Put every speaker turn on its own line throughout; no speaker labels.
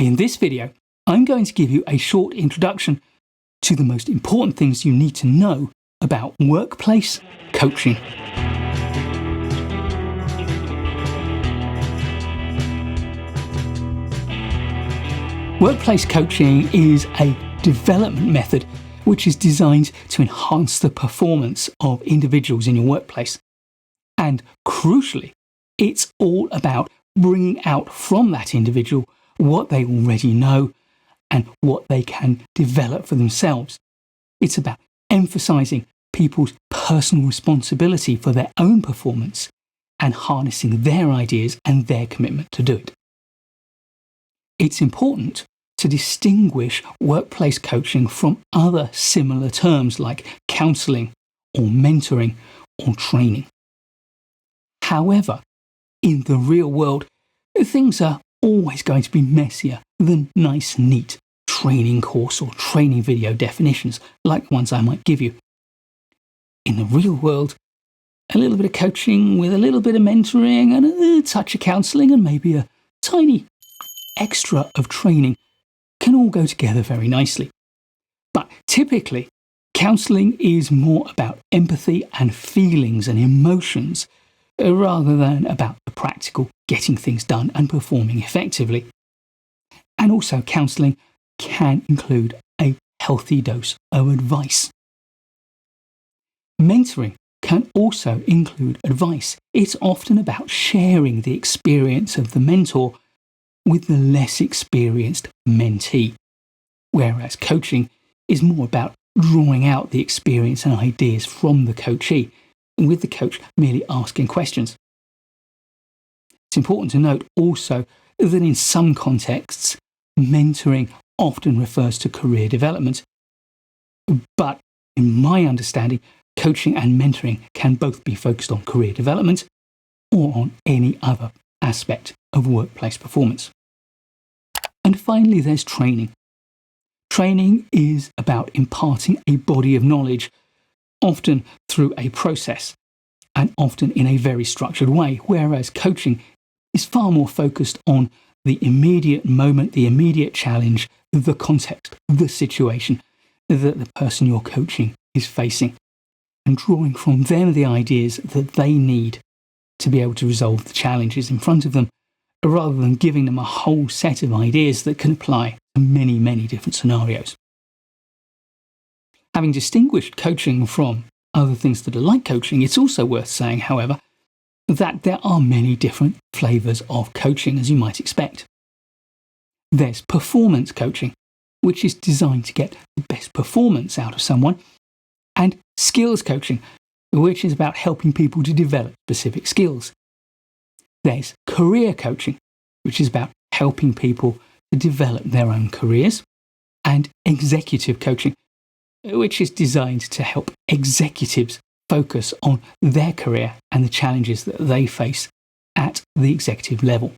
In this video, I'm going to give you a short introduction to the most important things you need to know about workplace coaching. Workplace coaching is a development method which is designed to enhance the performance of individuals in your workplace. And crucially, it's all about bringing out from that individual what they already know and what they can develop for themselves. It's about emphasizing people's personal responsibility for their own performance and harnessing their ideas and their commitment to do it. It's important to distinguish workplace coaching from other similar terms like counseling or mentoring or training. However, in the real world, things are always going to be messier than nice, neat training course or training video definitions like the ones I might give you. In the real world, a little bit of coaching with a little bit of mentoring and a touch of counselling and maybe a tiny extra of training can all go together very nicely. But typically, counselling is more about empathy and feelings and emotions rather than about the practical getting things done and performing effectively. And also, counselling can include a healthy dose of advice. Mentoring can also include advice. It's often about sharing the experience of the mentor with the less experienced mentee, whereas coaching is more about drawing out the experience and ideas from the coachee, with the coach merely asking questions. It's important to note also that in some contexts, mentoring often refers to career development, but in my understanding, coaching and mentoring can both be focused on career development or on any other aspect of workplace performance. And finally, there's training. Training is about imparting a body of knowledge, often through a process and often in a very structured way, whereas coaching is far more focused on the immediate moment, the immediate challenge, the context, the situation that the person you're coaching is facing, and drawing from them the ideas that they need to be able to resolve the challenges in front of them, rather than giving them a whole set of ideas that can apply to many, many different scenarios. Having distinguished coaching from other things that are like coaching, it's also worth saying, however, that there are many different flavours of coaching, as you might expect. There's performance coaching, which is designed to get the best performance out of someone, and skills coaching, which is about helping people to develop specific skills. There's career coaching, which is about helping people to develop their own careers, and executive coaching, which is designed to help executives focus on their career and the challenges that they face at the executive level.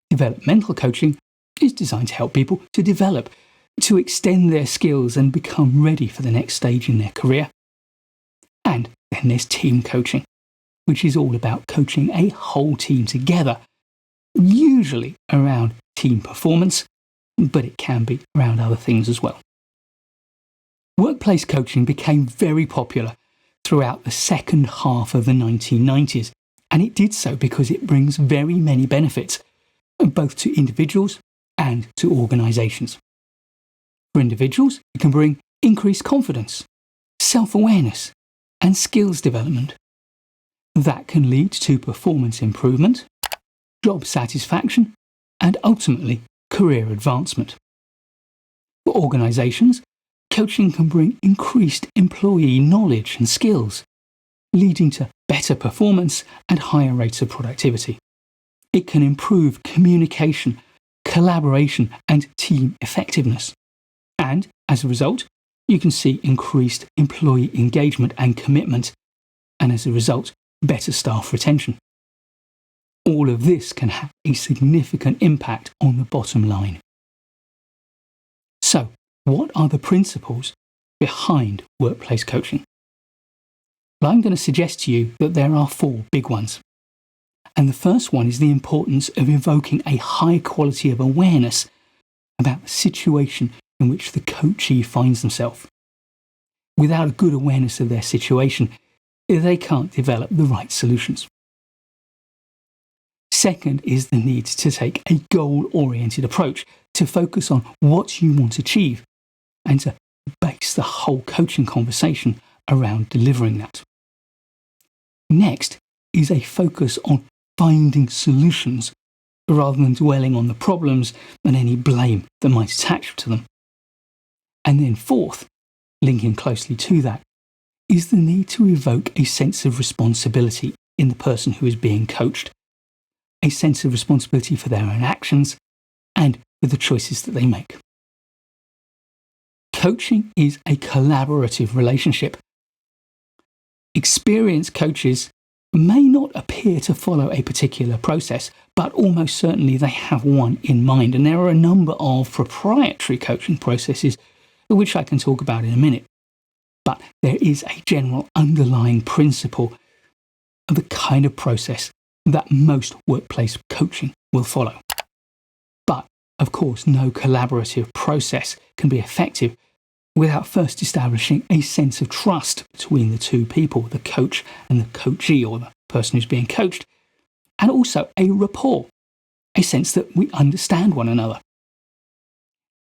Developmental coaching is designed to help people to develop, to extend their skills and become ready for the next stage in their career. And then there's team coaching, which is all about coaching a whole team together, usually around team performance, but it can be around other things as well. Workplace coaching became very popular throughout the second half of the 1990s, and it did so because it brings very many benefits, both to individuals and to organisations. For individuals, it can bring increased confidence, self-awareness, and skills development. That can lead to performance improvement, job satisfaction, and ultimately career advancement. For organisations, coaching can bring increased employee knowledge and skills, leading to better performance and higher rates of productivity. It can improve communication, collaboration, and team effectiveness. And as a result, you can see increased employee engagement and commitment, and as a result, better staff retention. All of this can have a significant impact on the bottom line. So, what are the principles behind workplace coaching? Well, I'm going to suggest to you that there are 4 big ones. And the first one is the importance of evoking a high quality of awareness about the situation in which the coachee finds themselves. Without a good awareness of their situation, they can't develop the right solutions. Second is the need to take a goal-oriented approach, to focus on what you want to achieve and to base the whole coaching conversation around delivering that. Next is a focus on finding solutions rather than dwelling on the problems and any blame that might attach to them. And then fourth, linking closely to that, is the need to evoke a sense of responsibility in the person who is being coached, a sense of responsibility for their own actions and for the choices that they make. Coaching is a collaborative relationship. Experienced coaches may not appear to follow a particular process, but almost certainly they have one in mind. And there are a number of proprietary coaching processes, which I can talk about in a minute. But there is a general underlying principle of the kind of process that most workplace coaching will follow. But, of course, no collaborative process can be effective without first establishing a sense of trust between the two people, the coach and the coachee, or the person who's being coached, and also a rapport, a sense that we understand one another.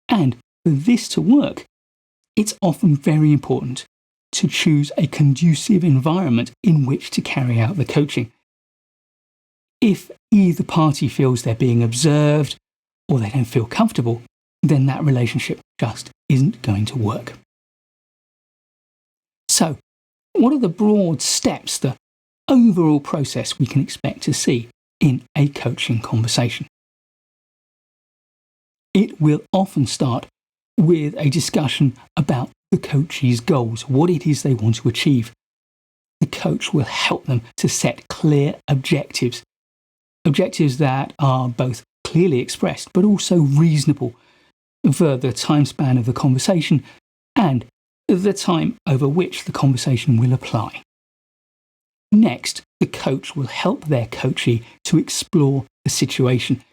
And for this to work, it's often very important to choose a conducive environment in which to carry out the coaching. If either party feels they're being observed or they don't feel comfortable, then that relationship just isn't going to work. So, what are the broad steps, the overall process we can expect to see in a coaching conversation? It will often start with a discussion about the coachee's goals, what it is they want to achieve. The coach will help them to set clear objectives that are both clearly expressed but also reasonable for the time span of the conversation and the time over which the conversation will apply. Next, the coach will help their coachee to explore the situation,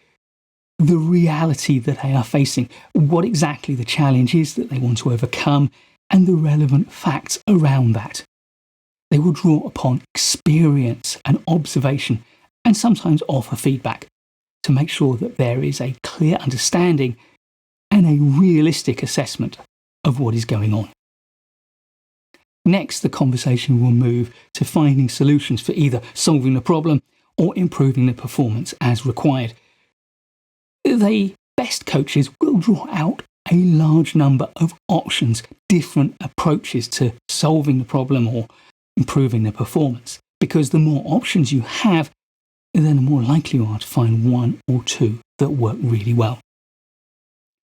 the reality that they are facing, what exactly the challenge is that they want to overcome, and the relevant facts around that. They will draw upon experience and observation and sometimes offer feedback to make sure that there is a clear understanding and a realistic assessment of what is going on. Next, the conversation will move to finding solutions for either solving the problem or improving the performance as required. The best coaches will draw out a large number of options, different approaches to solving the problem or improving the performance, because the more options you have, then the more likely you are to find one or two that work really well.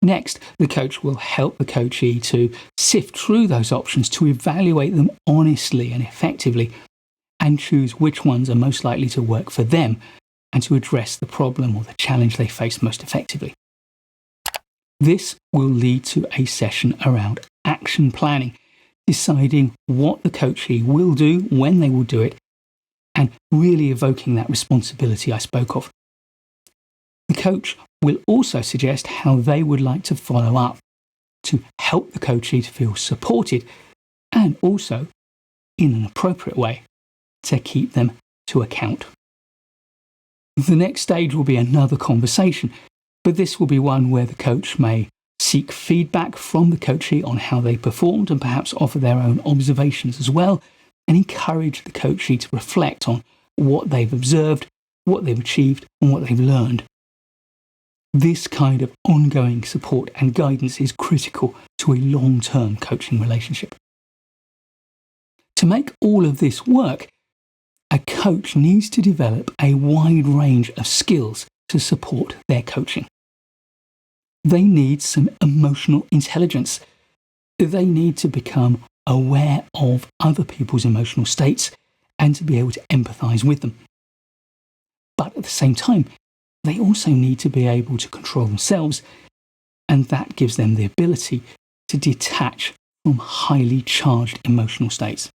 Next, the coach will help the coachee to sift through those options, to evaluate them honestly and effectively, and choose which ones are most likely to work for them and to address the problem or the challenge they face most effectively. This will lead to a session around action planning, deciding what the coachee will do, when they will do it, and really evoking that responsibility I spoke of. The coach will also suggest how they would like to follow up to help the coachee to feel supported and also, in an appropriate way, to keep them to account. The next stage will be another conversation, but this will be one where the coach may seek feedback from the coachee on how they performed and perhaps offer their own observations as well, and encourage the coachee to reflect on what they've observed, what they've achieved, and what they've learned. This kind of ongoing support and guidance is critical to a long-term coaching relationship. To make all of this work, a coach needs to develop a wide range of skills to support their coaching. They need some emotional intelligence. They need to become aware of other people's emotional states and to be able to empathize with them. But at the same time, they also need to be able to control themselves, and that gives them the ability to detach from highly charged emotional states.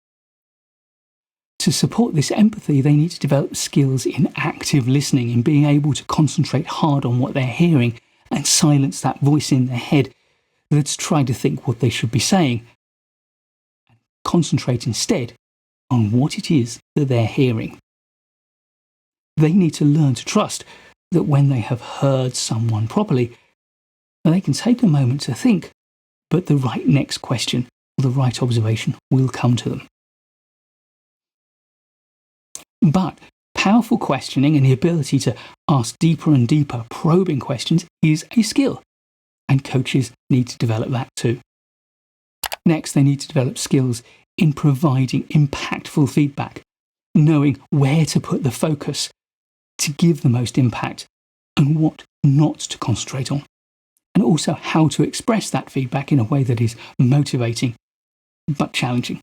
To support this empathy, they need to develop skills in active listening, in being able to concentrate hard on what they're hearing and silence that voice in their head that's trying to think what they should be saying. Concentrate instead on what it is that they're hearing. They need to learn to trust that when they have heard someone properly, they can take a moment to think, but the right next question or the right observation will come to them. But powerful questioning and the ability to ask deeper and deeper probing questions is a skill, and coaches need to develop that too. Next, they need to develop skills in providing impactful feedback, knowing where to put the focus to give the most impact and what not to concentrate on, and also how to express that feedback in a way that is motivating but challenging.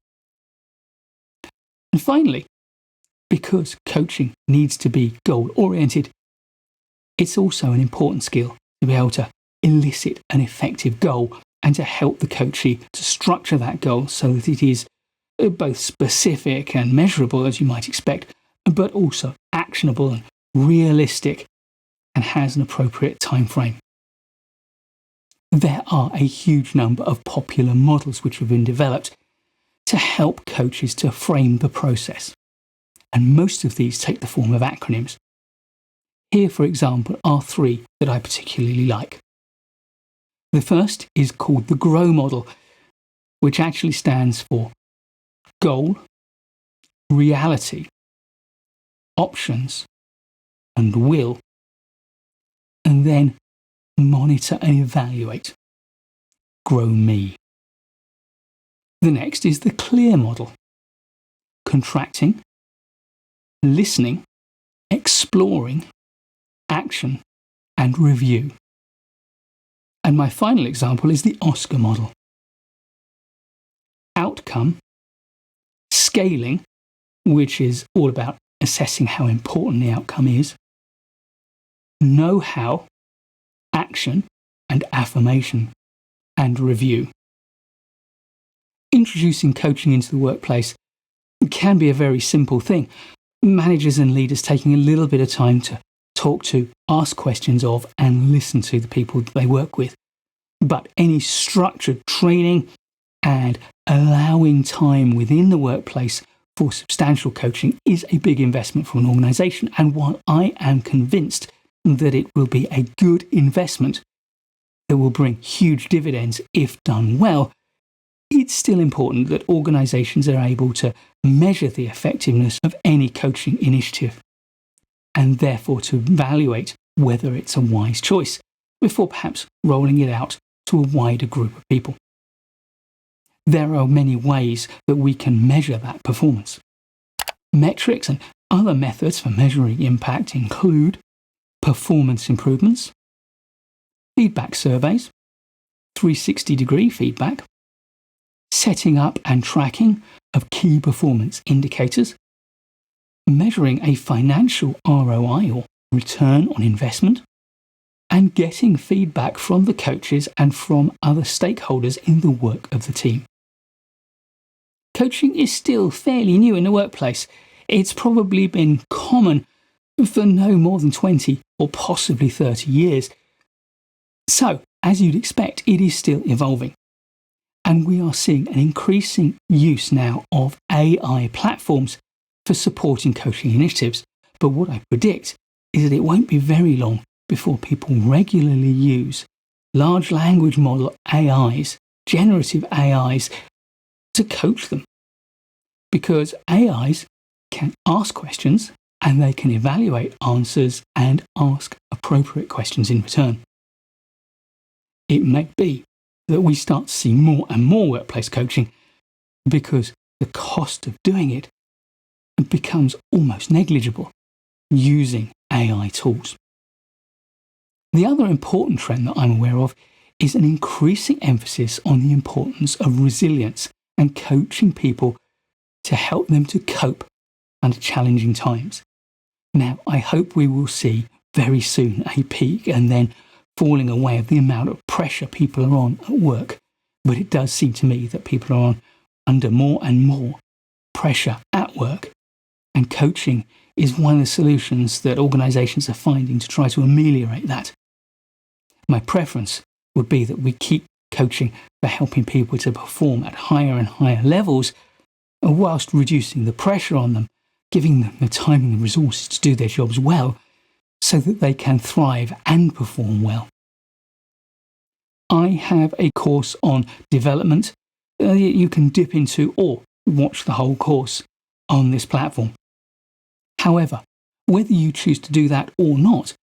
And finally, because coaching needs to be goal-oriented, it's also an important skill to be able to elicit an effective goal and to help the coachee to structure that goal so that it is both specific and measurable, as you might expect, but also actionable and realistic and has an appropriate time frame. There are a huge number of popular models which have been developed to help coaches to frame the process, and most of these take the form of acronyms. Here, for example, are three that I particularly like. The first is called the GROW model, which actually stands for goal, reality, options, and will, and then monitor and evaluate. Grow me. The next is the CLEAR model. Contracting, listening, exploring, action, and review. And my final example is the OSCAR model. Outcome, scaling, which is all about assessing how important the outcome is, know-how, action, and affirmation, and review. Introducing coaching into the workplace can be a very simple thing. Managers and leaders taking a little bit of time to talk to, ask questions of, and listen to the people that they work with. But any structured training and allowing time within the workplace for substantial coaching is a big investment for an organisation. And while I am convinced that it will be a good investment that will bring huge dividends if done well, it's still important that organisations are able to measure the effectiveness of any coaching initiative and therefore to evaluate whether it's a wise choice before perhaps rolling it out to a wider group of people. There are many ways that we can measure that performance. Metrics and other methods for measuring impact include performance improvements, feedback surveys, 360-degree feedback, setting up and tracking of key performance indicators, measuring a financial ROI or return on investment, and getting feedback from the coaches and from other stakeholders in the work of the team. Coaching is still fairly new in the workplace. It's probably been common for no more than 20 or possibly 30 years. So, as you'd expect, it is still evolving. And we are seeing an increasing use now of AI platforms for supporting coaching initiatives. But what I predict is that it won't be very long before people regularly use large language model AIs, generative AIs, to coach them. Because AIs can ask questions and they can evaluate answers and ask appropriate questions in return. It may be that we start to see more and more workplace coaching because the cost of doing it becomes almost negligible using AI tools. The other important trend that I'm aware of is an increasing emphasis on the importance of resilience and coaching people to help them to cope under challenging times. Now, I hope we will see very soon a peak and then falling away of the amount of pressure people are on at work. But it does seem to me that people are under more and more pressure at work And coaching is one of the solutions that organisations are finding to try to ameliorate that. My preference would be that we keep coaching for helping people to perform at higher and higher levels, whilst reducing the pressure on them, giving them the time and the resources to do their jobs well, so that they can thrive and perform well. I have a course on development that you can dip into or watch the whole course on this platform. However, whether you choose to do that or not,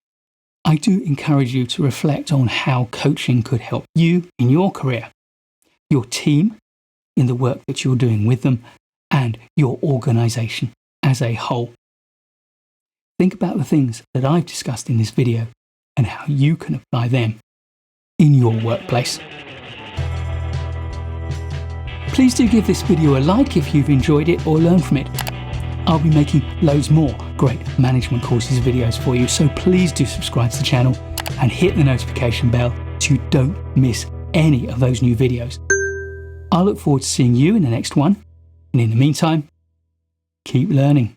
I do encourage you to reflect on how coaching could help you in your career, your team in the work that you're doing with them, and your organisation as a whole. Think about the things that I've discussed in this video and how you can apply them in your workplace. Please do give this video a like if you've enjoyed it or learned from it. I'll be making loads more great management courses videos for you, so please do subscribe to the channel and hit the notification bell so you don't miss any of those new videos. I look forward to seeing you in the next one, and in the meantime, keep learning.